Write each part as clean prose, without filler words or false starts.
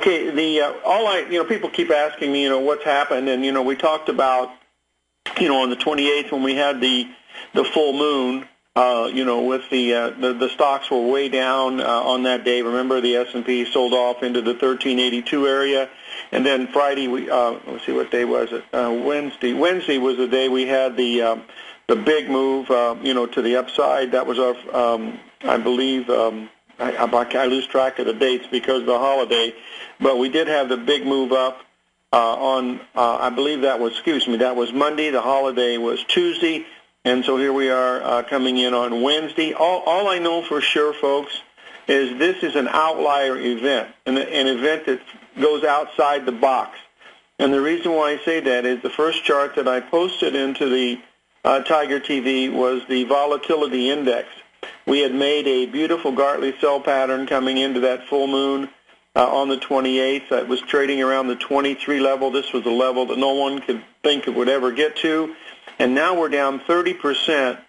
Okay, people keep asking me, what's happened, and we talked about, on the 28th when we had the full moon, with the stocks were way down on that day. Remember, the S&P sold off into the 1382 area, and then Friday let's see, what day was it? Wednesday. Wednesday was the day we had the big move, to the upside. That was our, I believe. I lose track of the dates because of the holiday, but we did have the big move up I believe that was Monday. The holiday was Tuesday, and so here we are coming in on Wednesday. All I know for sure, folks, is this is an outlier event, an event that goes outside the box. And the reason why I say that is the first chart that I posted into the Tiger TV was the volatility index. We had made a beautiful Gartley sell pattern coming into that full moon on the 28th. It was trading around the 23 level. This was a level that no one could think it would ever get to. And now we're down 30%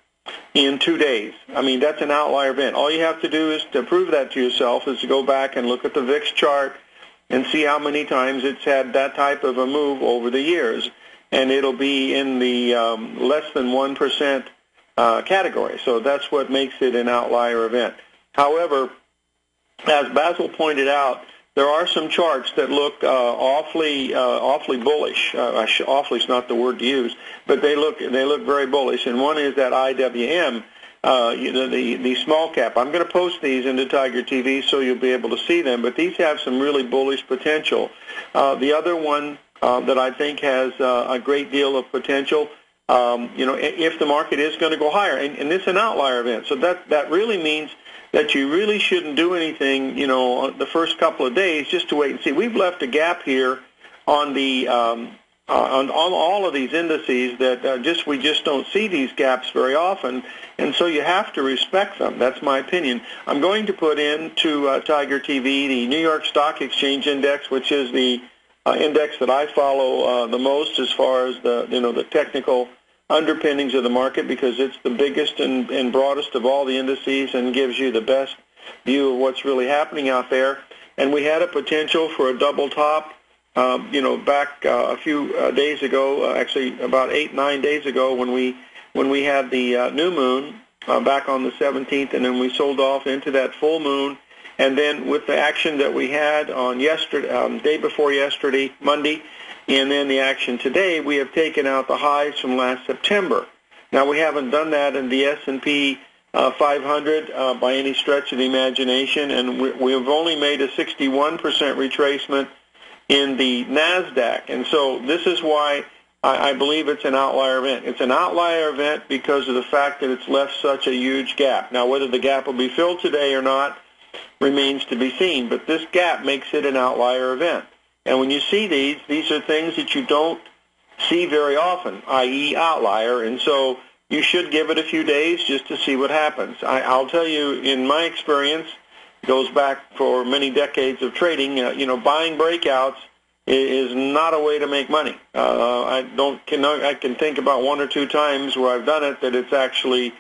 in 2 days. I mean, that's an outlier event. All you have to do is to prove that to yourself is to go back and look at the VIX chart and see how many times it's had that type of a move over the years. And it'll be in the less than 1% category. So that's what makes it an outlier event. However, as Basil pointed out, there are some charts that look awfully bullish. Awfully is not the word to use, but they look very bullish. And one is that IWM, the small cap. I'm going to post these into Tiger TV so you'll be able to see them. But these have some really bullish potential. The other one that I think has a great deal of potential. If the market is going to go higher, and this is an outlier event, so that really means that you really shouldn't do anything, the first couple of days just to wait and see. We've left a gap here on the on all of these indices that we just don't see these gaps very often, and so you have to respect them. That's my opinion. I'm going to put into Tiger TV the New York Stock Exchange Index, which is the index that I follow the most as far as the technical underpinnings of the market, because it's the biggest and broadest of all the indices and gives you the best view of what's really happening out there. And we had a potential for a double top, back a few days ago, actually about 8-9 days ago when we had the new moon back on the 17th, and then we sold off into that full moon. And then with the action that we had on yesterday, day before yesterday, Monday, and then the action today, we have taken out the highs from last September. Now, we haven't done that in the S&P 500 by any stretch of the imagination, and we have only made a 61% retracement in the NASDAQ. And so this is why I believe it's an outlier event. It's an outlier event because of the fact that it's left such a huge gap. Now, whether the gap will be filled today or not remains to be seen, but this gap makes it an outlier event. And when you see these are things that you don't see very often, i.e. outlier, and so you should give it a few days just to see what happens. I'll tell you, in my experience, it goes back for many decades of trading, buying breakouts is not a way to make money. I can think about one or two times where I've done it that it's actually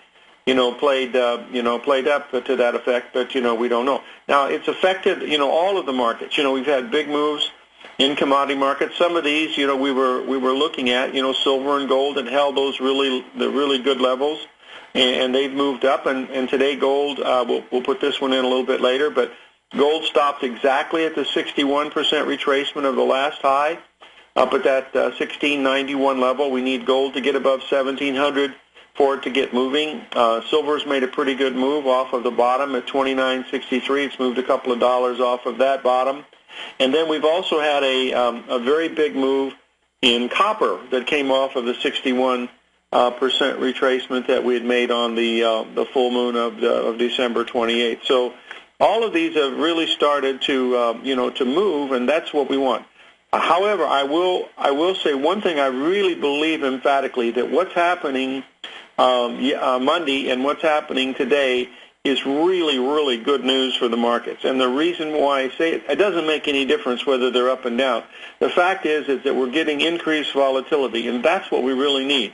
played up to that effect, but we don't know. Now, it's affected all of the markets. We've had big moves in commodity markets. Some of these, we were looking at, silver and gold, and held those really good levels, and they've moved up. And today, gold, we'll put this one in a little bit later, but gold stopped exactly at the 61% retracement of the last high, up at that 1691 level. We need gold to get above 1700 for it to get moving. Silver's made a pretty good move off of the bottom at 29.63. It's moved a couple of dollars off of that bottom. And then we've also had a very big move in copper that came off of the 61% retracement that we had made on the full moon of December 28th. So all of these have really started to move, and that's what we want. However, I will say one thing I really believe emphatically, that what's happening Monday and what's happening today is really, really good news for the markets. And the reason why I say it doesn't make any difference whether they're up and down. The fact is that we're getting increased volatility, and that's what we really need.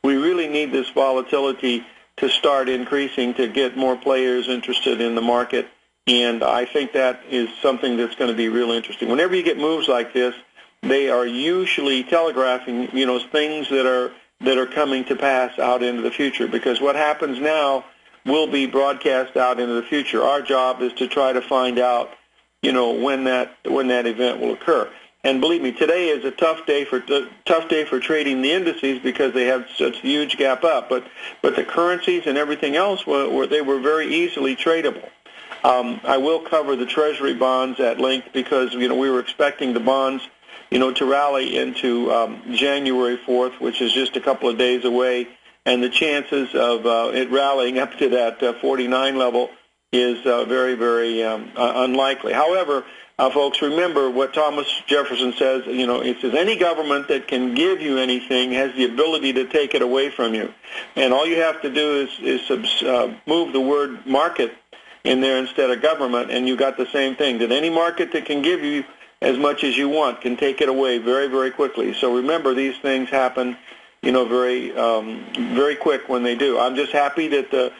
We really need this volatility to start increasing to get more players interested in the market And I think that is something that's going to be real interesting. Whenever you get moves like this, they are usually telegraphing, things that are coming to pass out into the future, because what happens now will be broadcast out into the future. Our job is to try to find out, when that event will occur. And believe me, today is a tough day for trading the indices because they have such a huge gap up. But the currencies and everything else they were very easily tradable. I will cover the Treasury bonds at length because we were expecting the bonds to rally into January 4th, which is just a couple of days away, and the chances of it rallying up to that 49 level is very, very unlikely. However, folks, remember what Thomas Jefferson says, it says any government that can give you anything has the ability to take it away from you. And all you have to do is move the word market in there instead of government, and you got the same thing. That any market that can give you as much as you want can take it away very, very quickly. So remember, these things happen, very, very quick when they do. I'm just happy that the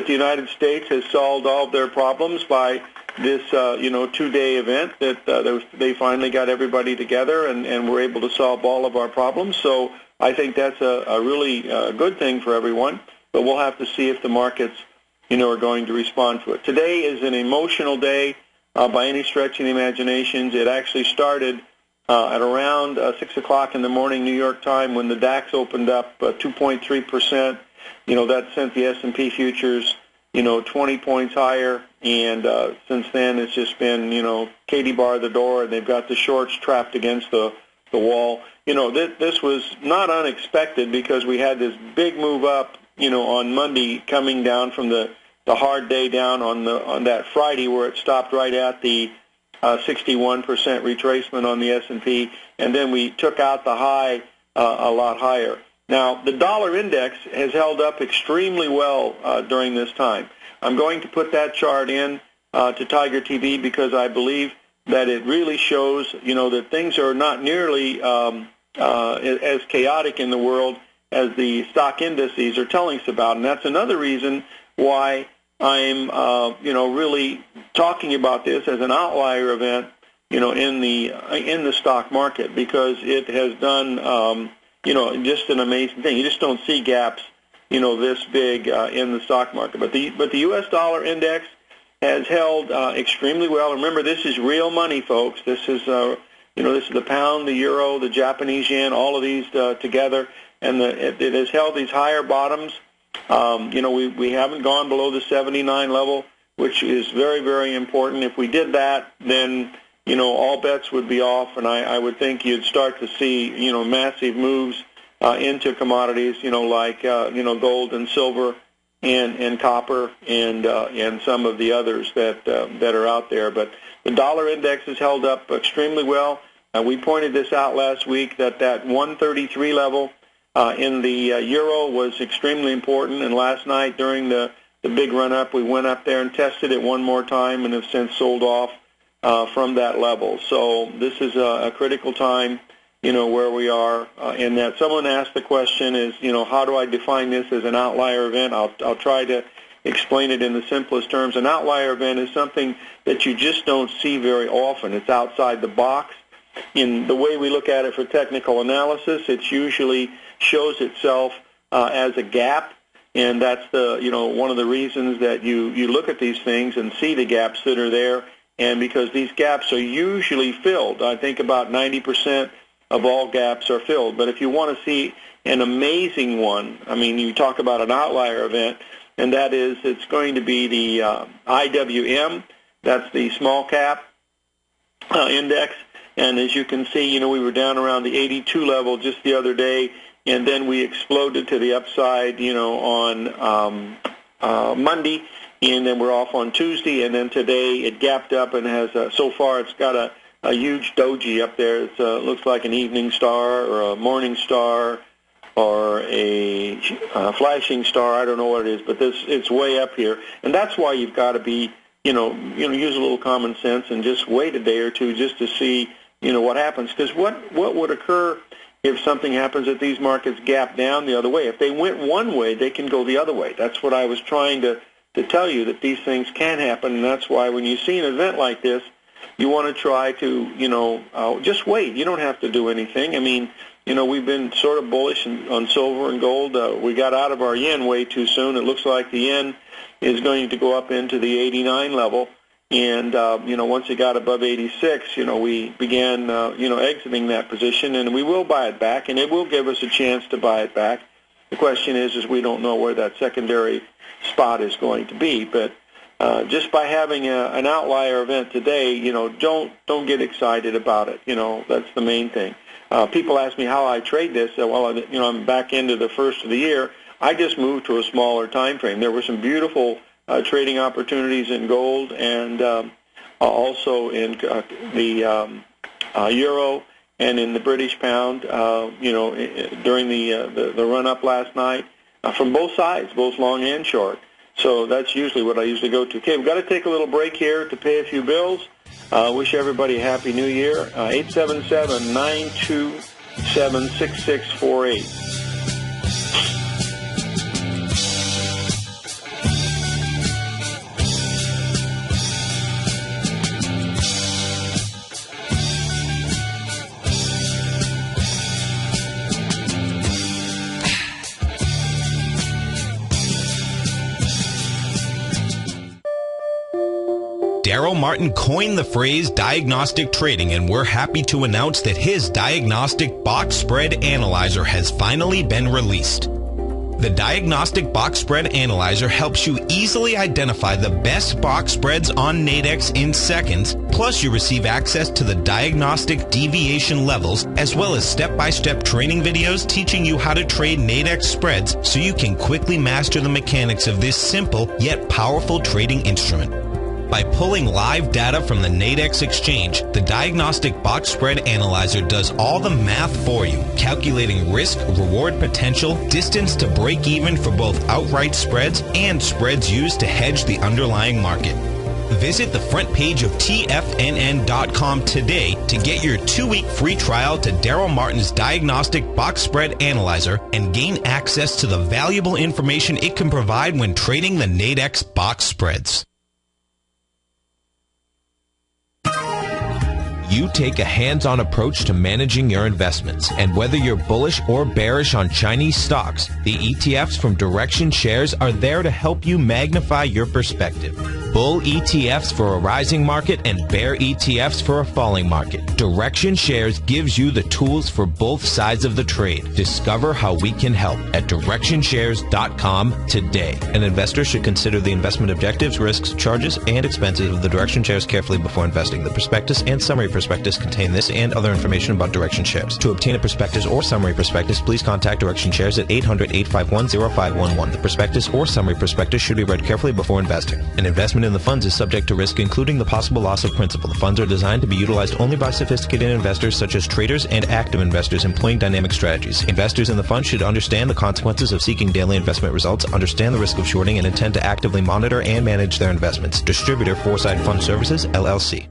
United States has solved all of their problems by this, 2-day event. That they finally got everybody together and were able to solve all of our problems. So I think that's a really good thing for everyone. But we'll have to see if the markets, are going to respond to it. Today is an emotional day. By any stretch of the imaginations. It actually started at around 6 o'clock in the morning New York time when the DAX opened up 2.3%. That sent the S&P futures, 20 points higher. And since then it's just been, Katie bar the door, and they've got the shorts trapped against the wall. This was not unexpected because we had this big move up, on Monday coming down from the hard day down on that Friday where it stopped right at the 61% retracement on the S&P, and then we took out the high a lot higher. Now, the dollar index has held up extremely well during this time. I'm going to put that chart in to Tiger TV because I believe that it really shows, that things are not nearly as chaotic in the world as the stock indices are telling us about, and that's another reason why I'm, really talking about this as an outlier event, in the stock market, because it has done, just an amazing thing. You just don't see gaps, this big in the stock market. But the U.S. dollar index has held extremely well. Remember, this is real money, folks. This is, this is the pound, the euro, the Japanese yen, all of these together, and it has held these higher bottoms. We haven't gone below the 79 level, which is very, very important. If we did that, then, all bets would be off, and I would think you'd start to see, massive moves into commodities, like, gold and silver and copper and some of the others that are out there. But the dollar index has held up extremely well. We pointed this out last week that 133 level in the euro was extremely important, and last night during the big run-up, we went up there and tested it one more time and have since sold off from that level. So this is a critical time, where we are. And that someone asked the question is, how do I define this as an outlier event? I'll try to explain it in the simplest terms. An outlier event is something that you just don't see very often. It's outside the box. In the way we look at it for technical analysis, it usually shows itself as a gap, and that's one of the reasons that you look at these things and see the gaps that are there, and because these gaps are usually filled. I think about 90% of all gaps are filled. But if you want to see an amazing one, you talk about an outlier event, and that is it's going to be the IWM. That's the small cap index. And as you can see, we were down around the 82 level just the other day, and then we exploded to the upside, on Monday, and then we're off on Tuesday, and then today it gapped up and has, so far it's got a huge doji up there. It looks like an evening star or a morning star or a flashing star. I don't know what it is, but it's way up here, and that's why you've got to be, use a little common sense and just wait a day or two just to see, what happens. Because what would occur if something happens that these markets gap down the other way? If they went one way, they can go the other way. That's what I was trying to to tell you that these things can happen, and that's why when you see an event like this, you want to try to, just wait. You don't have to do anything. I mean, we've been sort of bullish on silver and gold. We got out of our yen way too soon. It looks like the yen is going to go up into the 89 level. And, once it got above 86, we began, exiting that position. And we will buy it back, and it will give us a chance to buy it back. The question is we don't know where that secondary spot is going to be. But just by having an outlier event today, don't get excited about it. That's the main thing. People ask me how I trade this. Well, I'm back into the first of the year. I just moved to a smaller time frame. There were some beautiful trading opportunities in gold and also in the euro and in the British pound. During the run up last night from both sides, both long and short. So that's usually what I usually go to. Okay, we've got to take a little break here to pay a few bills. Wish everybody a Happy New Year. 877-927-6648. Daryl Martin coined the phrase diagnostic trading, and we're happy to announce that his diagnostic box spread analyzer has finally been released. The Diagnostic Box Spread Analyzer helps you easily identify the best box spreads on Nadex in seconds, plus you receive access to the diagnostic deviation levels, as well as step-by-step training videos teaching you how to trade Nadex spreads so you can quickly master the mechanics of this simple yet powerful trading instrument. By pulling live data from the Nadex exchange, the Diagnostic Box Spread Analyzer does all the math for you, calculating risk, reward potential, distance to break even for both outright spreads and spreads used to hedge the underlying market. Visit the front page of TFNN.com today to get your 2-week free trial to Daryl Martin's Diagnostic Box Spread Analyzer and gain access to the valuable information it can provide when trading the Nadex box spreads. You take a hands-on approach to managing your investments, and whether you're bullish or bearish on Chinese stocks, the ETFs from Direction Shares are there to help you magnify your perspective. Bull ETFs for a rising market and bear ETFs for a falling market. Direction Shares gives you the tools for both sides of the trade. Discover how we can help at DirectionShares.com today. An investor should consider the investment objectives, risks, charges, and expenses of the Direction Shares carefully before investing. The prospectus and summary prospectus contain this and other information about Direction Shares. To obtain a prospectus or summary prospectus, please contact Direction Shares at 800-851-0511. The prospectus or summary prospectus should be read carefully before investing. An investment in the funds is subject to risk, including the possible loss of principal. The funds are designed to be utilized only by sophisticated investors such as traders and active investors employing dynamic strategies. Investors in the fund should understand the consequences of seeking daily investment results, understand the risk of shorting, and intend to actively monitor and manage their investments. Distributor Foresight Fund Services, LLC.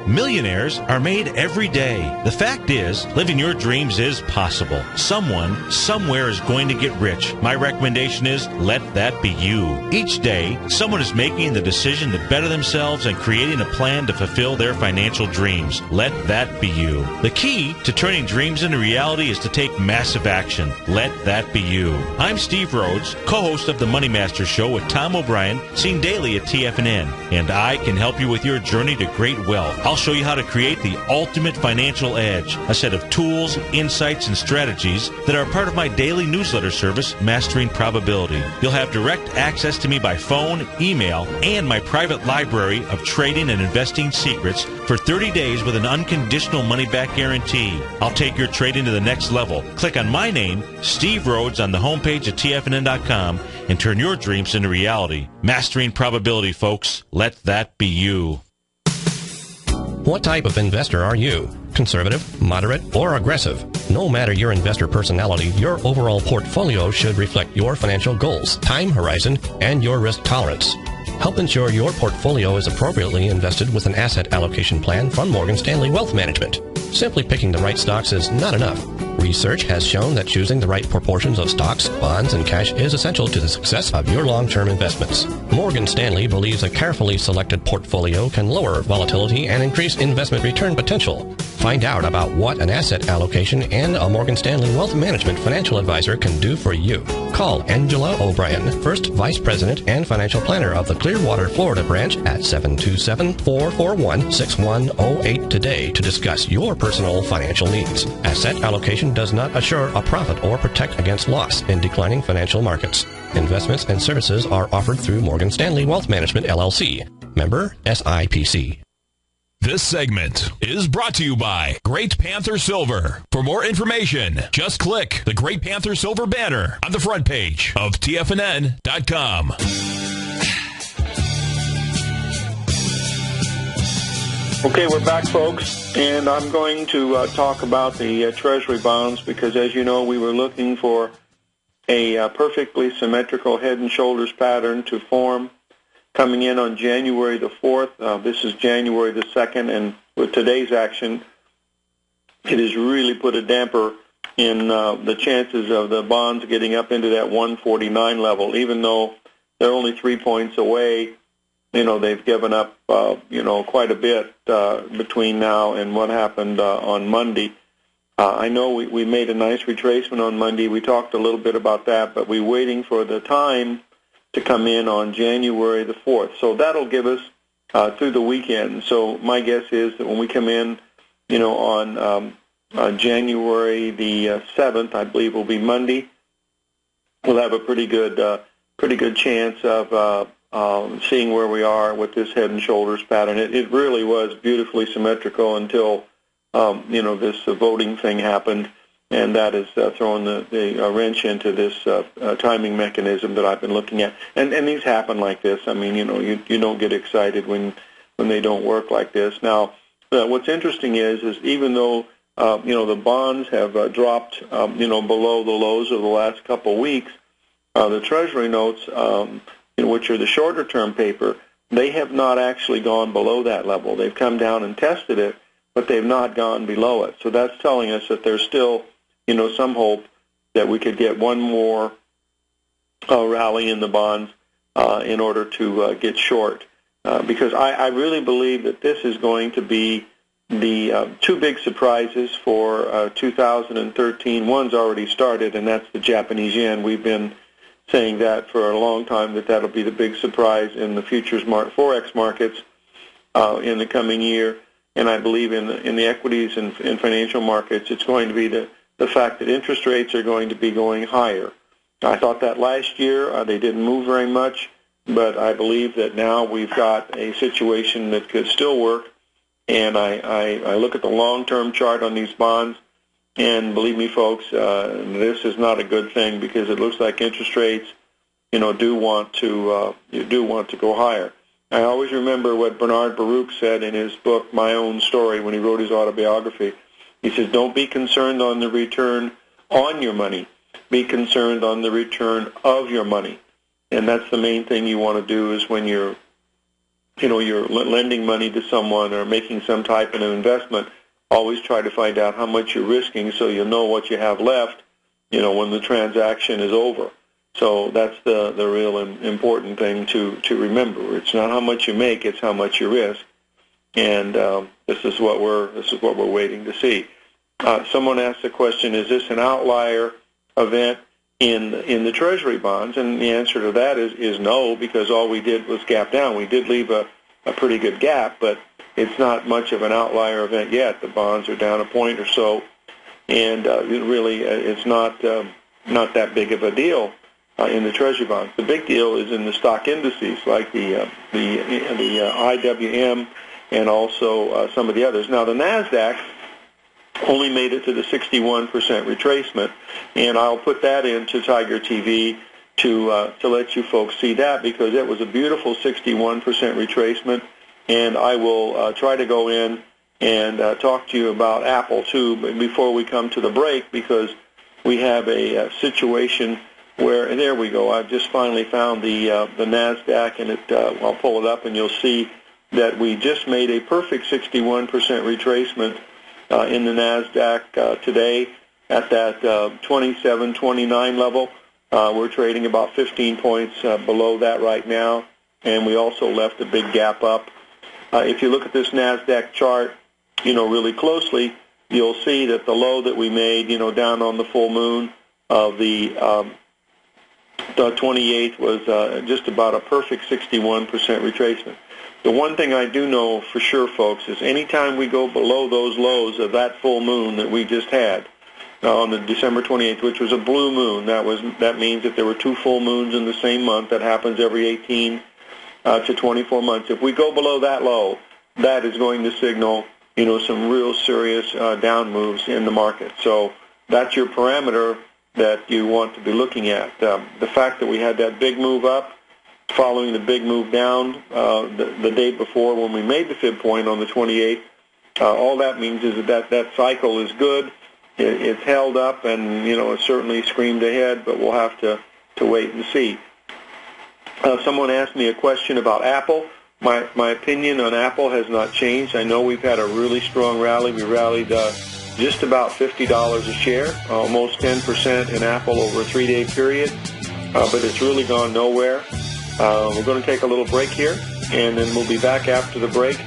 Millionaires are made every day. The fact is, living your dreams is possible. Someone, somewhere is going to get rich. My recommendation is, let that be you. Each day, someone is making the decision to better themselves and creating a plan to fulfill their financial dreams. Let that be you. The key to turning dreams into reality is to take massive action. Let that be you. I'm Steve Rhodes, co-host of the Money Master Show with Tom O'Brien, seen daily at TFNN, and I can help you with your journey to great wealth. I'll show you how to create the ultimate financial edge, a set of tools, insights, and strategies that are part of my daily newsletter service, Mastering Probability. You'll have direct access to me by phone, email, and my private library of trading and investing secrets for 30 days with an unconditional money-back guarantee. I'll take your trading to the next level. Click on my name, Steve Rhodes, on the homepage at TFNN.com and turn your dreams into reality. Mastering Probability, folks. Let that be you. What type of investor are you? Conservative, moderate, or aggressive? No matter your investor personality, your overall portfolio should reflect your financial goals, time horizon, and your risk tolerance. Help ensure your portfolio is appropriately invested with an asset allocation plan from Morgan Stanley Wealth Management. Simply picking the right stocks is not enough. Research has shown that choosing the right proportions of stocks, bonds, and cash is essential to the success of your long-term investments. Morgan Stanley believes a carefully selected portfolio can lower volatility and increase investment return potential. Find out about what an asset allocation and a Morgan Stanley Wealth Management financial advisor can do for you. Call Angela O'Brien, First Vice President and Financial Planner of the Clearwater, Florida branch at 727-441-6108 today to discuss your personal financial needs. Asset allocation does not assure a profit or protect against loss in declining financial markets. Investments and services are offered through Morgan Stanley Wealth Management, LLC. Member SIPC. This segment is brought to you by Great Panther Silver. For more information, just click the Great Panther Silver banner on the front page of TFNN.com. Okay, we're back, folks, and I'm going to talk about the Treasury bonds because, as you know, we were looking for a perfectly symmetrical head and shoulders pattern to form coming in on January the 4th. This is January the 2nd, and with today's action, it has really put a damper in the chances of the bonds getting up into that 149 level. Even though they're only 3 points away, they've given up, quite a bit between now and what happened on Monday. I know we made a nice retracement on Monday. We talked a little bit about that, but we're waiting for the time to come in on January the 4th. So that'll give us through the weekend. So my guess is that when we come in, on January the 7th, I believe will be Monday, we'll have a pretty good chance of seeing where we are with this head and shoulders pattern. It really was beautifully symmetrical until, this voting thing happened. And that is throwing the wrench into this timing mechanism that I've been looking at. And these happen like this. I mean, you don't get excited when they don't work like this. Now, what's interesting is even though, the bonds have dropped, below the lows of the last couple of weeks, the Treasury notes, which are the shorter-term paper, they have not actually gone below that level. They've come down and tested it, but they've not gone below it. So that's telling us that there's still some hope that we could get one more rally in the bonds in order to get short. Because I really believe that this is going to be the two big surprises for 2013. One's already started, and that's the Japanese yen. We've been saying that for a long time, that'll be the big surprise in the futures Forex markets in the coming year. And I believe in the equities and financial markets, it's going to be the fact that interest rates are going to be going higher. I thought that last year. They didn't move very much, but I believe that now we've got a situation that could still work. And I look at the long-term chart on these bonds, and believe me, folks, this is not a good thing because it looks like interest rates, do want to go higher. I always remember what Bernard Baruch said in his book, My Own Story, when he wrote his autobiography. He says, don't be concerned on the return on your money. Be concerned on the return of your money. And that's the main thing you want to do is when you're lending money to someone or making some type of investment, always try to find out how much you're risking so you'll know what you have left, when the transaction is over. So that's the real important thing to remember. It's not how much you make, it's how much you risk. And this is what we're waiting to see. Someone asked the question: is this an outlier event in the Treasury bonds? And the answer to that is no, because all we did was gap down. We did leave a pretty good gap, but it's not much of an outlier event yet. The bonds are down a point or so, and it's not that big of a deal in the Treasury bonds. The big deal is in the stock indices like the IWM and also some of the others. Now, the NASDAQ only made it to the 61% retracement, and I'll put that into Tiger TV to let you folks see that because it was a beautiful 61% retracement, and I will try to go in and talk to you about Apple too before we come to the break because we have a situation where, and there we go, I've just finally found the NASDAQ, and I'll pull it up and you'll see that we just made a perfect 61% retracement in the NASDAQ today at that 27, 29 level. We're trading about 15 points below that right now, and we also left a big gap up. If you look at this NASDAQ chart, really closely, you'll see that the low that we made, down on the full moon of the 28th was just about a perfect 61% retracement. The one thing I do know for sure, folks, is anytime we go below those lows of that full moon that we just had on the December 28th, which was a blue moon, that means that there were two full moons in the same month. That happens every 18 to 24 months. If we go below that low, that is going to signal, some real serious down moves in the market. So that's your parameter that you want to be looking at. The fact that we had that big move up following the big move down the day before when we made the fib point on the 28th, all that means is that cycle is good. It's held up, and it certainly screamed ahead, but we'll have to wait and see. Someone asked me a question about Apple. My opinion on Apple has not changed. I know we've had a really strong rally. We rallied just about $50 a share, almost 10% in Apple over a 3-day period, but it's really gone nowhere. We're going to take a little break here, and then we'll be back after the break.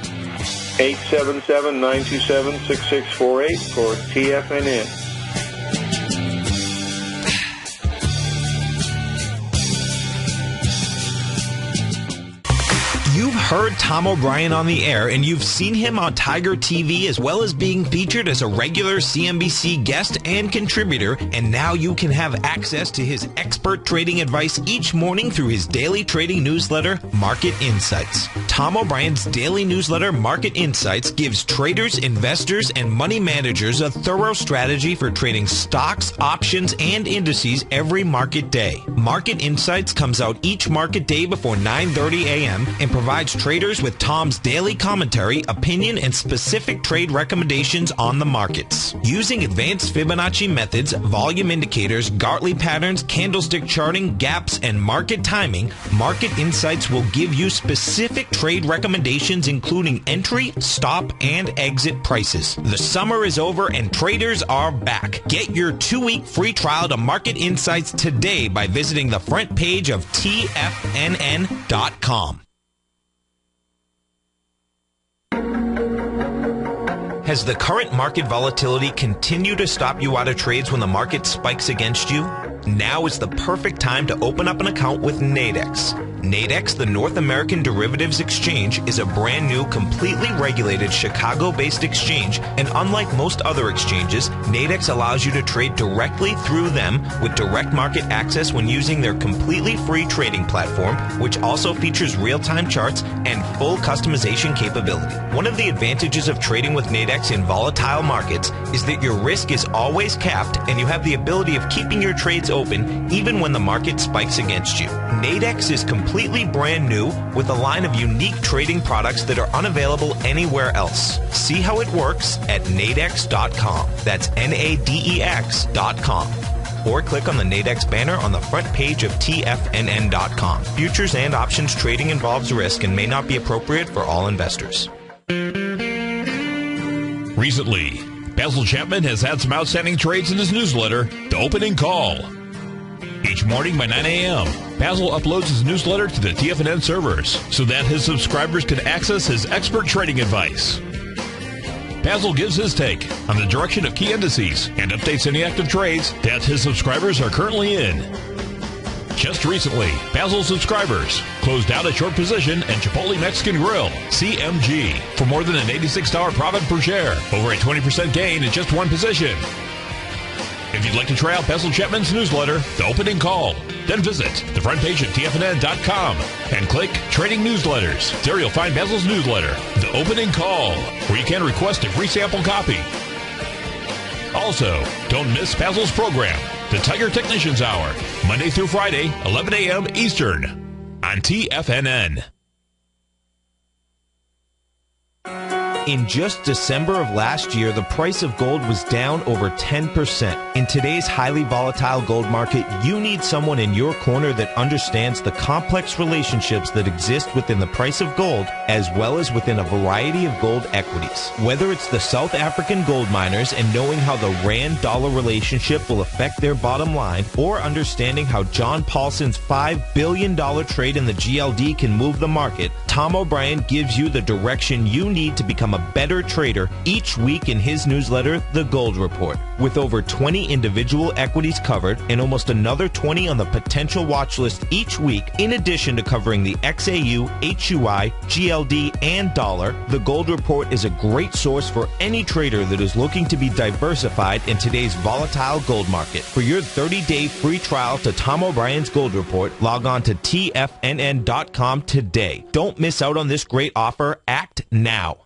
877-927-6648 for TFNN. You've heard Tom O'Brien on the air, and you've seen him on Tiger TV, as well as being featured as a regular CNBC guest and contributor, and now you can have access to his expert trading advice each morning through his daily trading newsletter, Market Insights. Tom O'Brien's daily newsletter, Market Insights, gives traders, investors, and money managers a thorough strategy for trading stocks, options, and indices every market day. Market Insights comes out each market day before 9:30 a.m. and provides traders with Tom's daily commentary, opinion, and specific trade recommendations on the markets. Using advanced Fibonacci methods, volume indicators, Gartley patterns, candlestick charting, gaps, and market timing, Market Insights will give you specific trade recommendations including entry, stop, and exit prices. The summer is over and traders are back. Get your 2-week free trial to Market Insights today by visiting the front page of TFNN.com. Has the current market volatility continued to stop you out of trades when the market spikes against you? Now is the perfect time to open up an account with Nadex. Nadex, the North American Derivatives Exchange, is a brand new, completely regulated Chicago-based exchange, and unlike most other exchanges, Nadex allows you to trade directly through them with direct market access when using their completely free trading platform, which also features real-time charts and full customization capability. One of the advantages of trading with Nadex in volatile markets is that your risk is always capped and you have the ability of keeping your trades open even when the market spikes against you. Nadex is completely brand new with a line of unique trading products that are unavailable anywhere else. See how it works at nadex.com. That's NADEX.com. Or click on the Nadex banner on the front page of TFNN.com. Futures and options trading involves risk and may not be appropriate for all investors. Recently, Basil Chapman has had some outstanding trades in his newsletter, The Opening Call. Each morning by 9 a.m., Basil uploads his newsletter to the TFNN servers so that his subscribers can access his expert trading advice. Basil gives his take on the direction of key indices and updates any active trades that his subscribers are currently in. Just recently, Basil subscribers closed out a short position in Chipotle Mexican Grill, CMG, for more than an $86 profit per share, over a 20% gain in just one position. If you'd like to try out Basil Chapman's newsletter, The Opening Call, then visit the front page of TFNN.com and click Trading Newsletters. There you'll find Basil's newsletter, The Opening Call, where you can request a free sample copy. Also, don't miss Basil's program, The Tiger Technicians Hour, Monday through Friday, 11 a.m. Eastern, on TFNN. In just December of last year, the price of gold was down over 10%. In today's highly volatile gold market, you need someone in your corner that understands the complex relationships that exist within the price of gold, as well as within a variety of gold equities. Whether it's the South African gold miners and knowing how the Rand-dollar relationship will affect their bottom line, or understanding how John Paulson's $5 billion trade in the GLD can move the market, Tom O'Brien gives you the direction you need to become a better trader each week in his newsletter, The Gold Report. With over 20 individual equities covered and almost another 20 on the potential watch list each week, in addition to covering the XAU, HUI, GLD, and dollar, The Gold Report is a great source for any trader that is looking to be diversified in today's volatile gold market. For your 30-day free trial to Tom O'Brien's Gold Report, log on to TFNN.com today. Don't miss out on this great offer. Act now.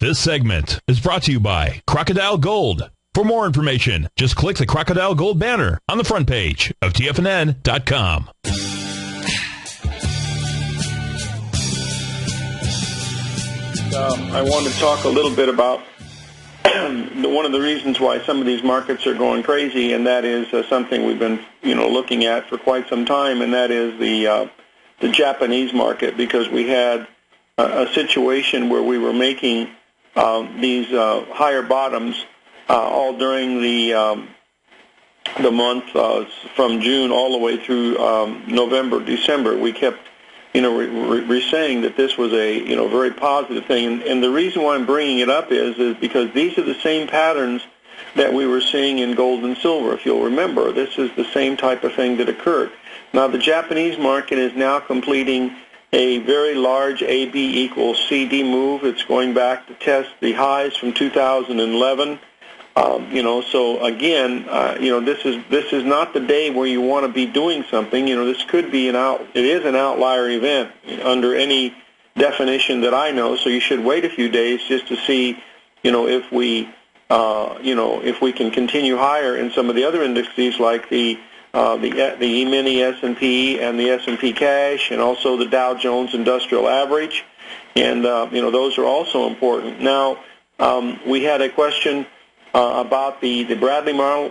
This segment is brought to you by Crocodile Gold. For more information, just click the Crocodile Gold banner on the front page of TFNN.com. I want to talk a little bit about one of the reasons why some of these markets are going crazy, and that is something we've been, looking at for quite some time, and that is the Japanese market, because we had a situation where we were making these higher bottoms all during the month from June all the way through November, December. We kept, we're saying that this was a, very positive thing. And the reason why I'm bringing it up is because these are the same patterns that we were seeing in gold and silver. If you'll remember, this is the same type of thing that occurred. Now, the Japanese market is now completing a very large AB equals CD move. It's going back to test the highs from 2011. So again, this is not the day where you want to be doing something. This could be it is an outlier event under any definition that I know. So you should wait a few days just to see, if we can continue higher in some of the other indices like the E-mini S&P and the S&P cash, and also the Dow Jones Industrial Average, and those are also important. Now, we had a question about the Bradley model,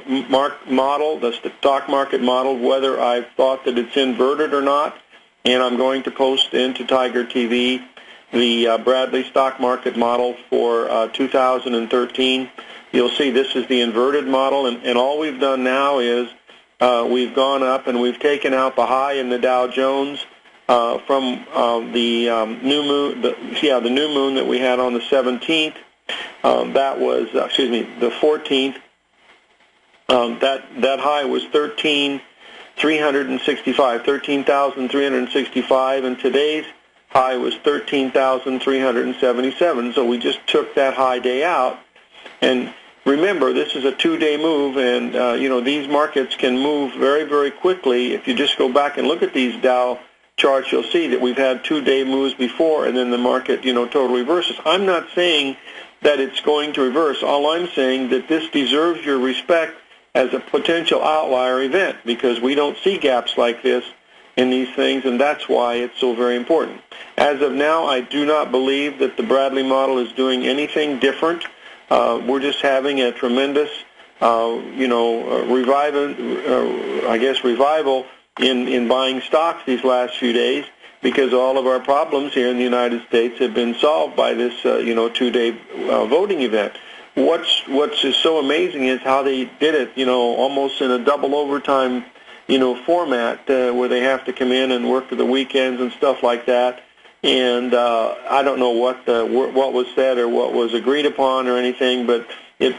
the stock market model, whether I thought that it's inverted or not, and I'm going to post into Tiger TV the Bradley stock market model for 2013. You'll see this is the inverted model, and all we've done now is we've gone up and we've taken out the high in the Dow Jones from the new moon, the new moon that we had on the 17th. That was, the 14th. That high was 13,365, and today's high was 13,377. So we just took that high day out, and remember, this is a two-day move, and these markets can move very, very quickly. If you just go back and look at these Dow charts, you'll see that we've had two-day moves before, and then the market, totally reverses. I'm not saying that it's going to reverse. All I'm saying that this deserves your respect as a potential outlier event, because we don't see gaps like this in these things, and that's why it's so very important. As of now, I do not believe that the Bradley model is doing anything different. We're just having a tremendous, revival in buying stocks these last few days, because all of our problems here in the United States have been solved by this, two-day voting event. What's just so amazing is how they did it, almost in a double overtime, format, where they have to come in and work the weekends and stuff like that. And I don't know what was said or what was agreed upon or anything, but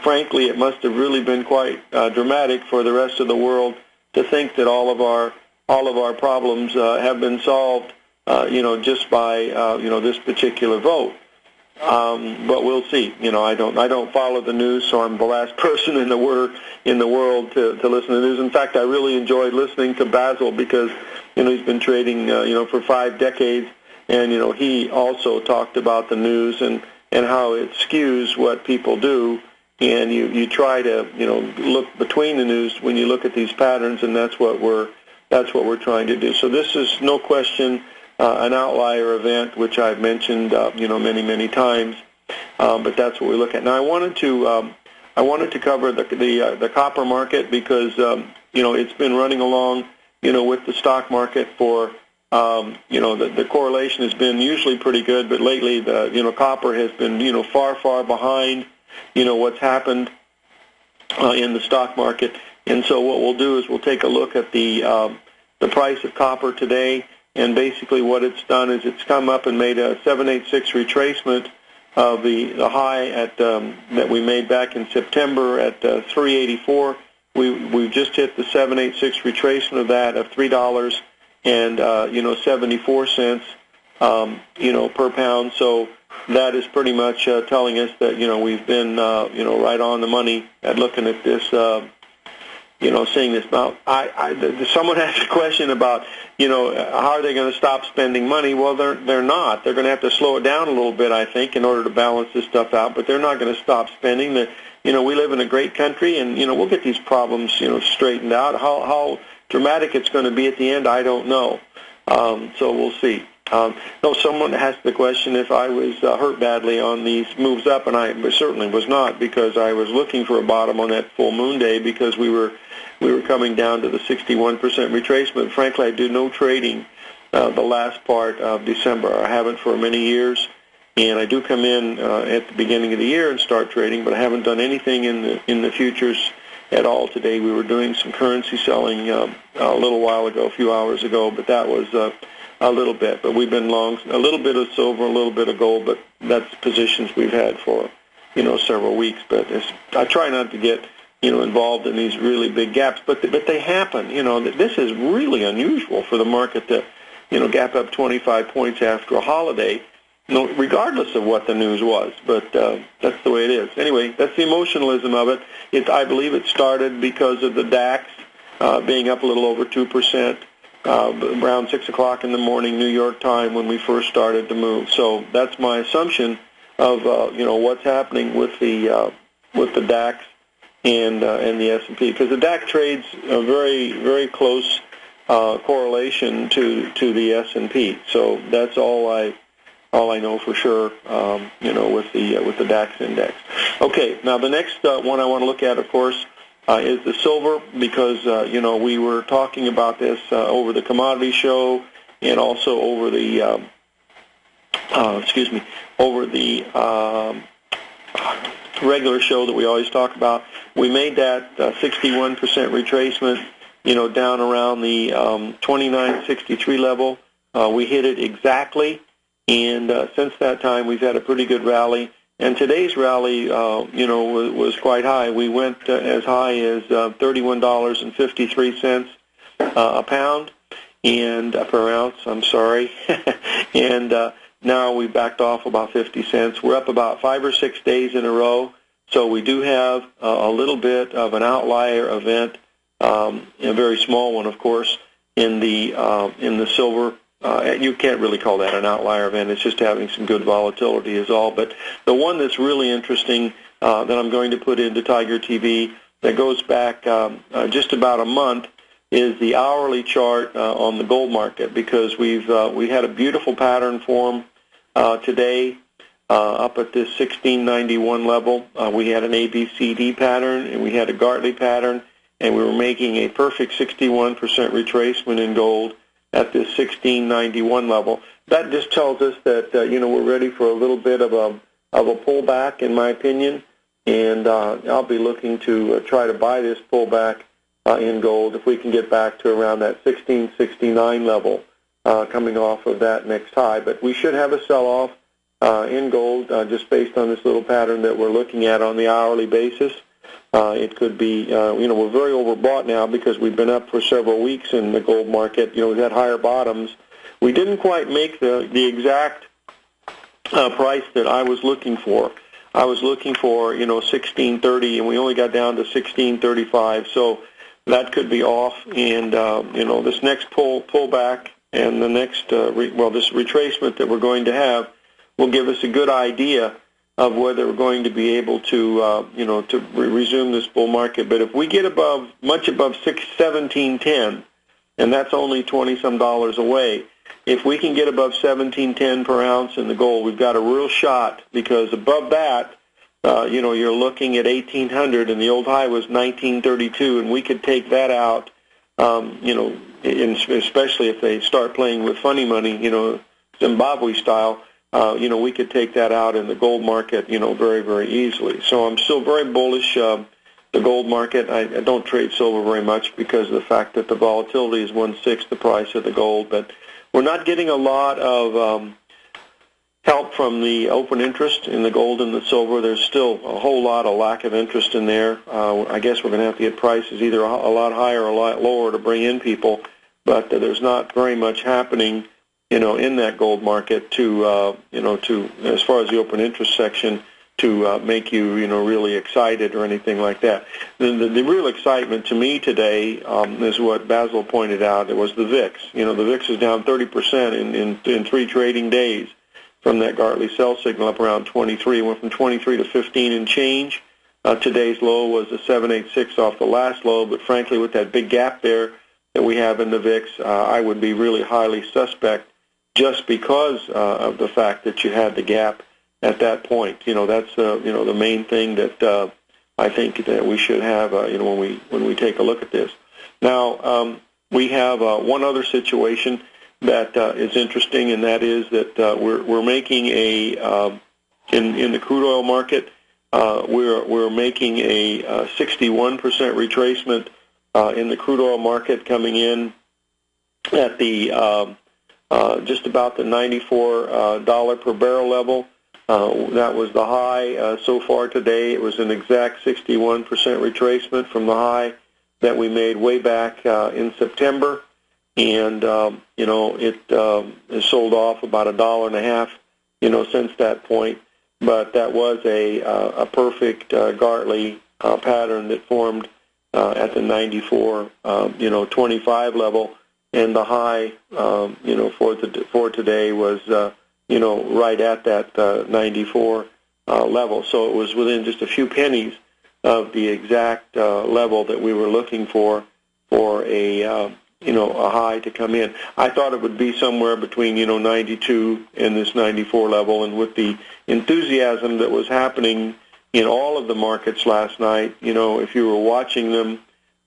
frankly, it must have really been quite dramatic for the rest of the world to think that all of our problems have been solved, just by this particular vote. But we'll see. I don't follow the news, so I'm the last person in the world to listen to the news. In fact, I really enjoyed listening to Basil, because he's been trading for 5 decades. And, he also talked about the news and how it skews what people do. And you try to, look between the news when you look at these patterns, and that's what we're trying to do. So this is no question an outlier event, which I've mentioned, many, many times. but that's what we look at. Now, I wanted to cover the copper market because it's been running along with the stock market for the correlation has been usually pretty good, but lately the copper has been far behind what's happened in the stock market. And so what we'll do is we'll take a look at the price of copper today, and basically what it's done is it's come up and made a 786 retracement of the high at that we made back in September at 384. We've just hit the 786 retracement of that of $3 and 74 cents per pound. So that is pretty much telling us that we've been right on the money at looking at this. Seeing this. Now, someone asked a question about, how are they going to stop spending money? Well, they're not. They're going to have to slow it down a little bit, I think, in order to balance this stuff out. But they're not going to stop spending. We live in a great country, and we'll get these problems, straightened out. How dramatic it's going to be at the end, I don't know. So we'll see. Someone asked the question if I was hurt badly on these moves up, and I certainly was not, because I was looking for a bottom on that full moon day because we were coming down to the 61% retracement. Frankly, I do no trading the last part of December. I haven't for many years, and I do come in at the beginning of the year and start trading, but I haven't done anything in the futures at all today. We were doing some currency selling a little while ago, a few hours ago, but that was a little bit. But we've been long a little bit of silver, a little bit of gold, but that's positions we've had for several weeks. But I try not to get involved in these really big gaps, but they happen. This is really unusual for the market to gap up 25 points after a holiday, regardless of what the news was. But that's the way it is. Anyway, that's the emotionalism of it. I believe it started because of the DAX being up a little over 2%. Around 6 o'clock in the morning, New York time, when we first started to move. So that's my assumption of what's happening with the DAX and the S&P, because the DAX trades a very, very close correlation to the S&P. So that's all I know for sure. With the DAX index. Okay, now the next one I want to look at, of course, is the silver, because we were talking about this over the commodity show and also over the regular show that we always talk about. We made that 61% retracement, down around the 29.63 level. We hit it exactly, and since that time we've had a pretty good rally. And today's rally, was quite high. We went as high as $31.53 a pound and per ounce. I'm sorry, and now we backed off about 50 cents. We're up about 5 or 6 days in a row. So we do have a little bit of an outlier event, a very small one, of course, in the silver. You can't really call that an outlier event. It's just having some good volatility is all. But the one that's really interesting that I'm going to put into Tiger TV that goes back just about a month is the hourly chart on the gold market, because we had a beautiful pattern form today up at this 1691 level. We had an ABCD pattern, and we had a Gartley pattern, and we were making a perfect 61% retracement in gold at this 1691 level. That just tells us that we're ready for a little bit of a pullback, in my opinion, and I'll be looking to try to buy this pullback in gold if we can get back to around that 1669 level coming off of that next high. But we should have a sell-off in gold just based on this little pattern that we're looking at on the hourly basis. It could be, we're very overbought now because we've been up for several weeks in the gold market. We've had higher bottoms. We didn't quite make the exact price that I was looking for. I was looking for, 1630, and we only got down to 1635. So that could be off. And, this next pullback and the next, this retracement that we're going to have will give us a good idea of whether we're going to be able to, resume this bull market. But if we get much above 1710, and that's only $20-some away, if we can get above 1710 per ounce in the gold, we've got a real shot, because above that, you're looking at 1800, and the old high was 1932, and we could take that out, especially if they start playing with funny money, Zimbabwe style, we could take that out in the gold market, very, very easily. So I'm still very bullish. The gold market, I don't trade silver very much because of the fact that the volatility is 1/6 the price of the gold, but we're not getting a lot of help from the open interest in the gold and the silver. There's still a whole lot of lack of interest in there. I guess we're going to have to get prices either a lot higher or a lot lower to bring in people, but there's not very much happening, in that gold market to as far as the open interest section, to make you, really excited or anything like that. The real excitement to me today is what Basil pointed out. It was the VIX. The VIX is down 30% in 3 trading days from that Gartley sell signal up around 23. It went from 23 to 15 and change. Today's low was a 786 off the last low, but frankly, with that big gap there that we have in the VIX, I would be really highly suspect just because of the fact that you had the gap at that point. That's the main thing that I think that we should have when we take a look at this. Now we have one other situation that is interesting, and that is that we're making in the crude oil market we're making a 61% retracement in the crude oil market, coming in at the just about the $94 per barrel level. That was the high so far today. It was an exact 61% retracement from the high that we made way back in September, and it has sold off about $1.50, since that point. But that was a perfect Gartley pattern that formed at the 94.25 level, and the high for today was right at that 94 level. So it was within just a few pennies of the exact level that we were looking for a high to come in. I thought it would be somewhere between 92 and this 94 level, and with the enthusiasm that was happening in all of the markets last night, if you were watching them,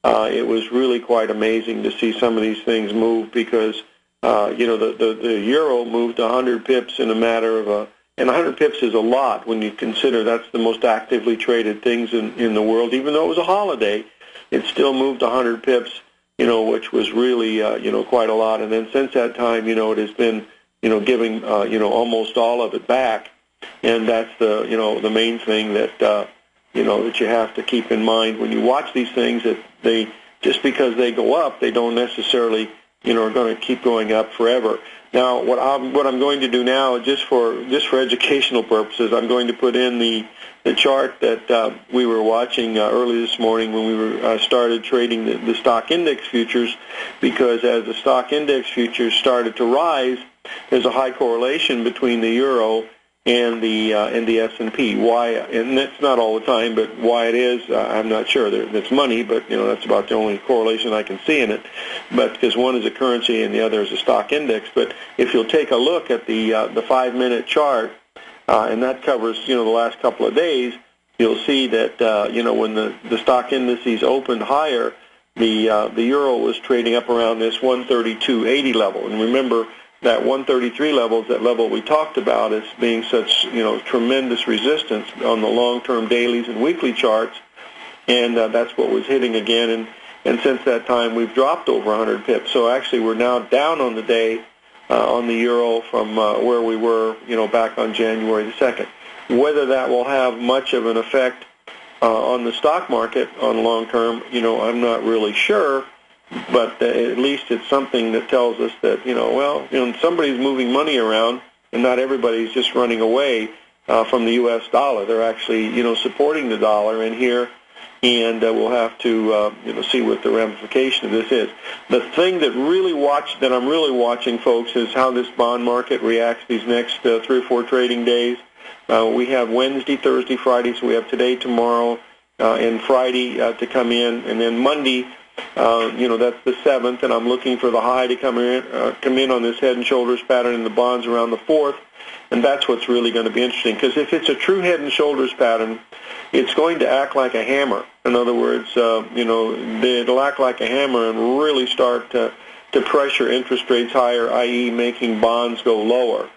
it was really quite amazing to see some of these things move, because the euro moved 100 pips in a matter of and 100 pips is a lot when you consider that's the most actively traded things in the world. Even though it was a holiday, it still moved 100 pips, which was really, quite a lot. And then since that time, it has been, giving, almost all of it back. And that's the main thing that, that you have to keep in mind when you watch these things, that they, just because they go up, they don't necessarily, are going to keep going up forever. Now, what I'm going to do now, just for educational purposes, I'm going to put in the chart that we were watching early this morning when we were started trading the stock index futures, because as the stock index futures started to rise, there's a high correlation between the euro and the S&P. Why? And that's not all the time, but why it is, I'm not sure. That's money, but that's about the only correlation I can see in it. But because one is a currency and the other is a stock index. But if you'll take a look at the 5-minute chart, and that covers the last couple of days, you'll see that when the stock indices opened higher, the euro was trading up around this 132.80 level. And remember, that 133 level is that level we talked about as being such tremendous resistance on the long-term dailies and weekly charts, and that's what was hitting again. And since that time, we've dropped over 100 pips. So actually, we're now down on the day on the euro from where we were, back on January the 2nd. Whether that will have much of an effect on the stock market on long term, I'm not really sure. But at least it's something that tells us that, somebody's moving money around, and not everybody's just running away from the U.S. dollar. They're actually, supporting the dollar in here, and we'll have to, see what the ramification of this is. The thing that I'm really watching, folks, is how this bond market reacts these next 3 or 4 trading days. We have Wednesday, Thursday, Friday, so we have today, tomorrow, and Friday to come in, and then Monday That's the 7th, and I'm looking for the high to come in on this head and shoulders pattern in the bonds around the 4th, and that's what's really going to be interesting, because if it's a true head and shoulders pattern, it's going to act like a hammer. In other words, it'll act like a hammer and really start to pressure interest rates higher, i.e. making bonds go lower.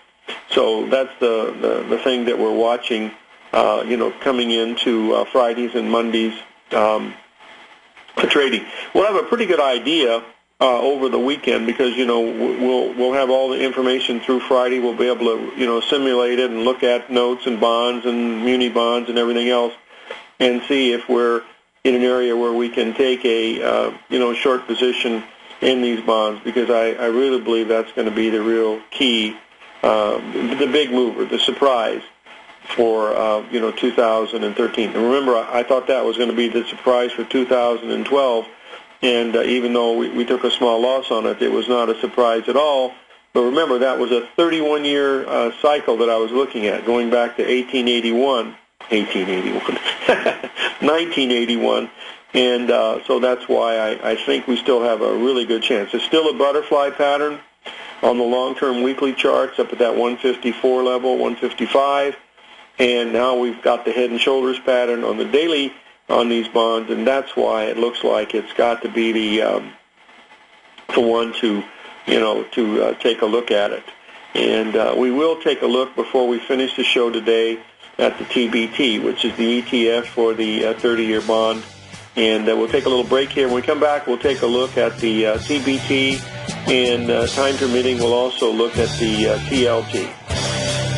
So that's the thing that we're watching, coming into Fridays and Mondays trading. We'll have a pretty good idea over the weekend because we'll have all the information through Friday. We'll be able to simulate it and look at notes and bonds and muni bonds and everything else, and see if we're in an area where we can take a short position in these bonds, because I really believe that's going to be the real key, the big mover, the surprise for 2013. And remember, I thought that was going to be the surprise for 2012, and even though we took a small loss on it, it was not a surprise at all. But remember, that was a 31-year cycle that I was looking at, going back to 1981, and so that's why I think we still have a really good chance. It's still a butterfly pattern on the long-term weekly charts up at that 154 level, 155. And now we've got the head and shoulders pattern on the daily on these bonds, and that's why it looks like it's got to be the one to take a look at it. And we will take a look before we finish the show today at the TBT, which is the ETF for the 30-year bond. And we'll take a little break here. When we come back, we'll take a look at the TBT, and time permitting, we'll also look at the TLT.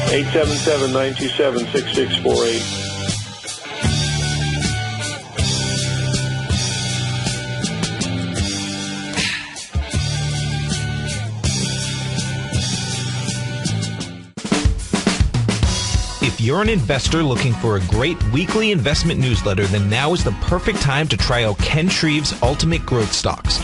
877-927-6648. If you're an investor looking for a great weekly investment newsletter, then now is the perfect time to try out Ken Shreve's Ultimate Growth Stocks.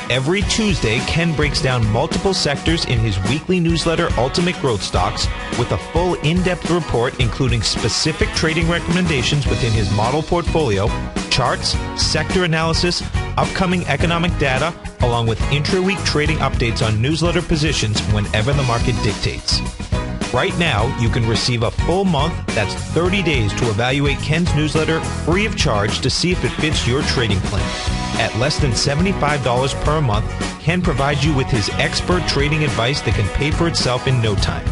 Every Tuesday, Ken breaks down multiple sectors in his weekly newsletter, Ultimate Growth Stocks, with a full in-depth report including specific trading recommendations within his model portfolio, charts, sector analysis, upcoming economic data, along with intra-week trading updates on newsletter positions whenever the market dictates. Right now, you can receive a full month, that's 30 days, to evaluate Ken's newsletter free of charge to see if it fits your trading plan. At less than $75 per month, Ken provides you with his expert trading advice that can pay for itself in no time.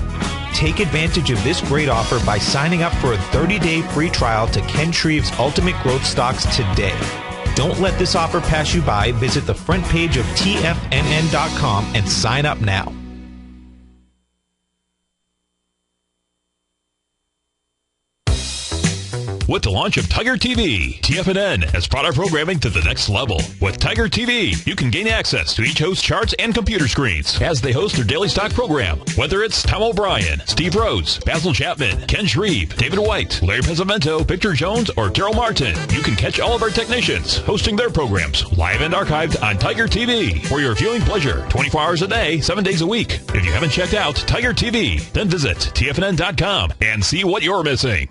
Take advantage of this great offer by signing up for a 30-day free trial to Ken Shreve's Ultimate Growth Stocks today. Don't let this offer pass you by. Visit the front page of TFNN.com and sign up now. With the launch of Tiger TV, TFNN has brought our programming to the next level. With Tiger TV, you can gain access to each host's charts and computer screens as they host their daily stock program. Whether it's Tom O'Brien, Steve Rhodes, Basil Chapman, Ken Shreve, David White, Larry Pesavento, Victor Jones, or Daryl Martin, you can catch all of our technicians hosting their programs live and archived on Tiger TV for your viewing pleasure 24 hours a day, 7 days a week. If you haven't checked out Tiger TV, then visit TFNN.com and see what you're missing.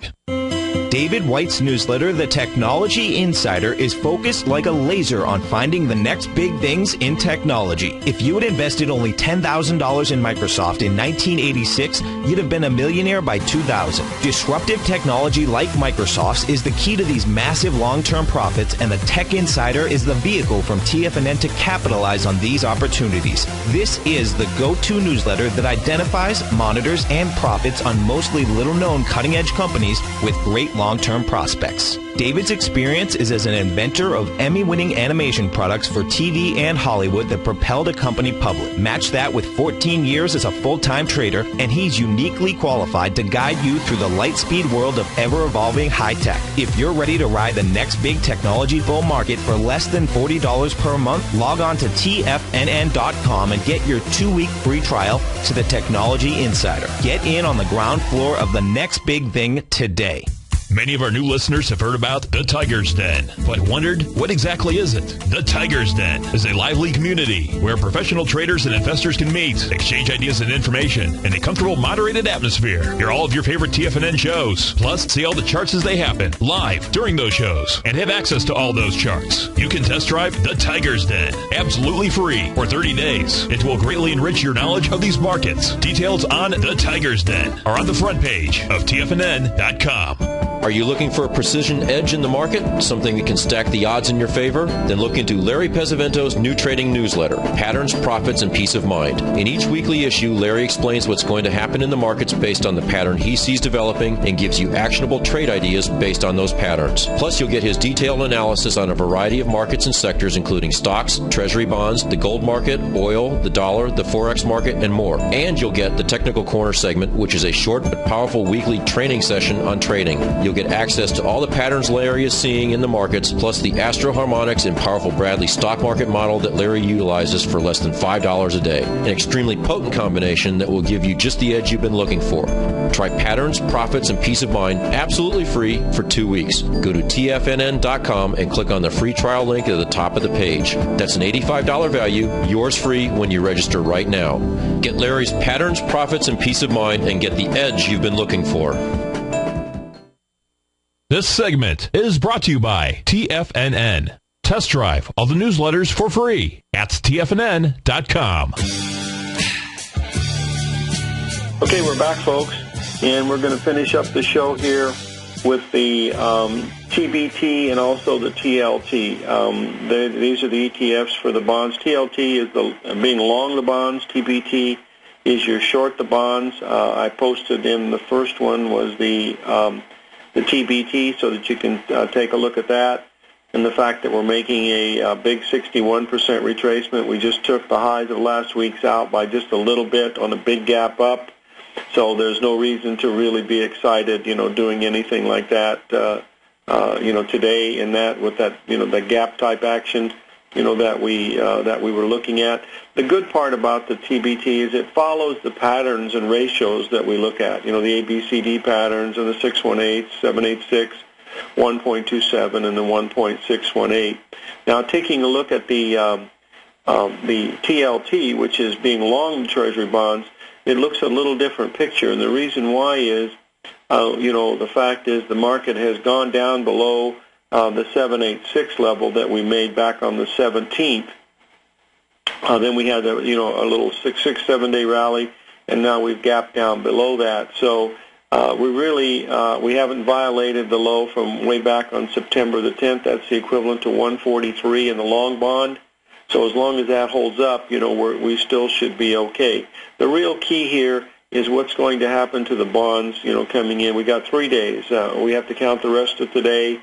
David White's newsletter, The Technology Insider, is focused like a laser on finding the next big things in technology. If you had invested only $10,000 in Microsoft in 1986, you'd have been a millionaire by 2000. Disruptive technology like Microsoft's is the key to these massive long-term profits, and the Tech Insider is the vehicle from TFNN to capitalize on these opportunities. This is the go-to newsletter that identifies, monitors, and profits on mostly little-known cutting-edge companies with great long-term prospects. David's experience is as an inventor of Emmy-winning animation products for TV and Hollywood that propelled a company public. Match that with 14 years as a full-time trader, and he's uniquely qualified to guide you through the light-speed world of ever-evolving high-tech. If you're ready to ride the next big technology bull market for less than $40 per month, log on to TFNN.com and get your 2-week free trial to the Technology Insider. Get in on the ground floor of the next big thing today. Many of our new listeners have heard about the Tiger's Den, but wondered, what exactly is it? The Tiger's Den is a lively community where professional traders and investors can meet, exchange ideas and information in a comfortable, moderated atmosphere. Hear all of your favorite TFNN shows, plus see all the charts as they happen live during those shows, and have access to all those charts. You can test drive the Tiger's Den absolutely free for 30 days. It will greatly enrich your knowledge of these markets. Details on the Tiger's Den are on the front page of TFNN.com. Are you looking for a precision edge in the market? Something that can stack the odds in your favor? Then look into Larry Pesavento's new trading newsletter, Patterns, Profits, and Peace of Mind. In each weekly issue, Larry explains what's going to happen in the markets based on the pattern he sees developing and gives you actionable trade ideas based on those patterns. Plus, you'll get his detailed analysis on a variety of markets and sectors, including stocks, treasury bonds, the gold market, oil, the dollar, the forex market, and more. And you'll get the Technical Corner segment, which is a short but powerful weekly training session on trading. You'll get access to all the patterns Larry is seeing in the markets, plus the Astro Harmonics and powerful Bradley stock market model that Larry utilizes for less than $5 a day. An extremely potent combination that will give you just the edge you've been looking for. Try Patterns, Profits, and Peace of Mind absolutely free for 2 weeks. Go to TFNN.com and click on the free trial link at the top of the page. That's an $85 value, yours free when you register right now. Get Larry's Patterns, Profits, and Peace of Mind and get the edge you've been looking for. This segment is brought to you by TFNN. Test drive all the newsletters for free at TFNN.com. Okay, we're back, folks, and we're going to finish up the show here with the TBT and also the TLT. These are the ETFs for the bonds. TLT is being long the bonds. TBT is your short the bonds. I posted in the first one was the TBT so that you can take a look at that. And the fact that we're making a big 61% retracement. We just took the highs of last week's out by just a little bit on a big gap up. So there's no reason to really be excited, doing anything like that, today in that with that, the gap type action, that we were looking at. The good part about the TBT is it follows the patterns and ratios that we look at, the ABCD patterns and the 618, 786, 1.27, and the 1.618. Now, taking a look at the TLT, which is being long the Treasury bonds, it looks a little different picture, and the reason why is, the fact is the market has gone down below the 786 level that we made back on the 17th. Then we had a little 7 day rally, and now we've gapped down below that. So we haven't violated the low from way back on September the 10th. That's the equivalent to 143 in the long bond. So as long as that holds up, we still should be okay. The real key here is what's going to happen to the bonds, coming in. We got 3 days. We have to count the rest of today,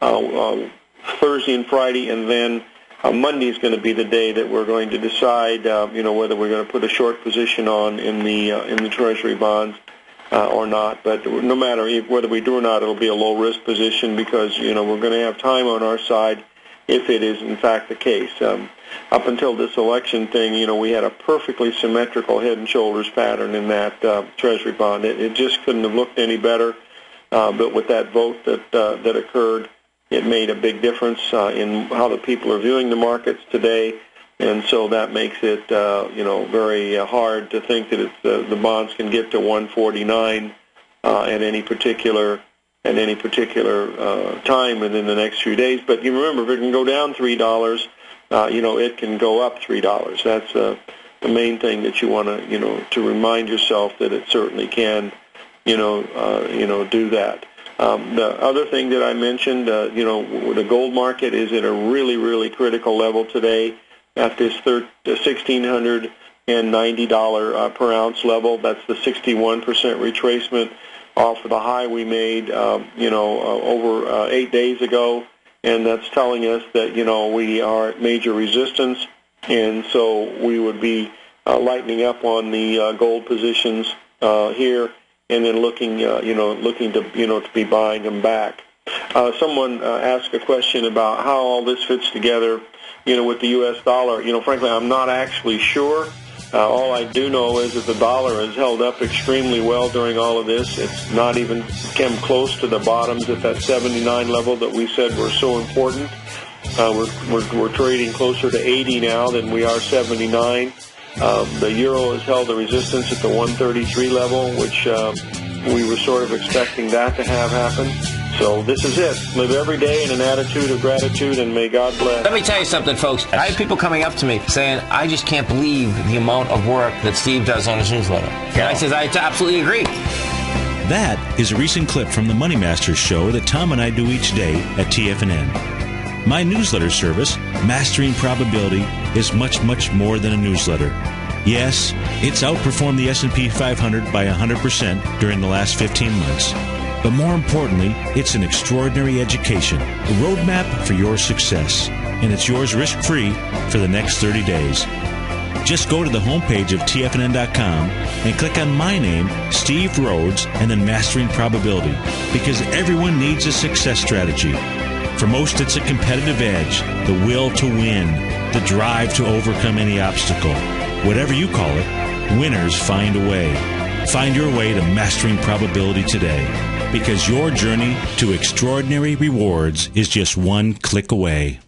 Thursday and Friday, and then Monday is going to be the day that we're going to decide, whether we're going to put a short position on in the Treasury bonds or not. But no matter whether we do or not, it'll be a low risk position because we're going to have time on our side if it is in fact the case. Up until this election thing, we had a perfectly symmetrical head and shoulders pattern in that Treasury bond. It just couldn't have looked any better. But with that vote that occurred, it made a big difference in how the people are viewing the markets today, and so that makes it very hard to think that the bonds can get to 149 at any particular time within the next few days. But you remember, if it can go down $3, it can go up $3. That's the main thing that you want to remind yourself that it certainly can do that. The other thing that I mentioned, the gold market is at a really, really critical level today at this $1,690 per ounce level. That's the 61% retracement off of the high we made, over 8 days ago. And that's telling us that, we are at major resistance. And so we would be lightening up on the gold positions here, and then looking to be buying them back. Someone asked a question about how all this fits together, with the U.S. dollar. Frankly, I'm not actually sure. All I do know is that the dollar has held up extremely well during all of this. It's not even come close to the bottoms at that 79 level that we said were so important. We're trading closer to 80 now than we are 79. The euro has held the resistance at the 133 level, which we were sort of expecting that to have happen. So this is it. Live every day in an attitude of gratitude, and may God bless. Let me tell you something, folks. I have people coming up to me saying, I just can't believe the amount of work that Steve does on his newsletter. And I says, I absolutely agree. That is a recent clip from the Money Masters show that Tom and I do each day at TFNN. My newsletter service, Mastering Probability, is much, much more than a newsletter. Yes, it's outperformed the S&P 500 by 100% during the last 15 months. But more importantly, it's an extraordinary education, a roadmap for your success, and it's yours risk-free for the next 30 days. Just go to the homepage of TFNN.com and click on my name, Steve Rhodes, and then Mastering Probability, because everyone needs a success strategy. For most, it's a competitive edge, the will to win, the drive to overcome any obstacle. Whatever you call it, winners find a way. Find your way to Mastering Probability today, because your journey to extraordinary rewards is just one click away.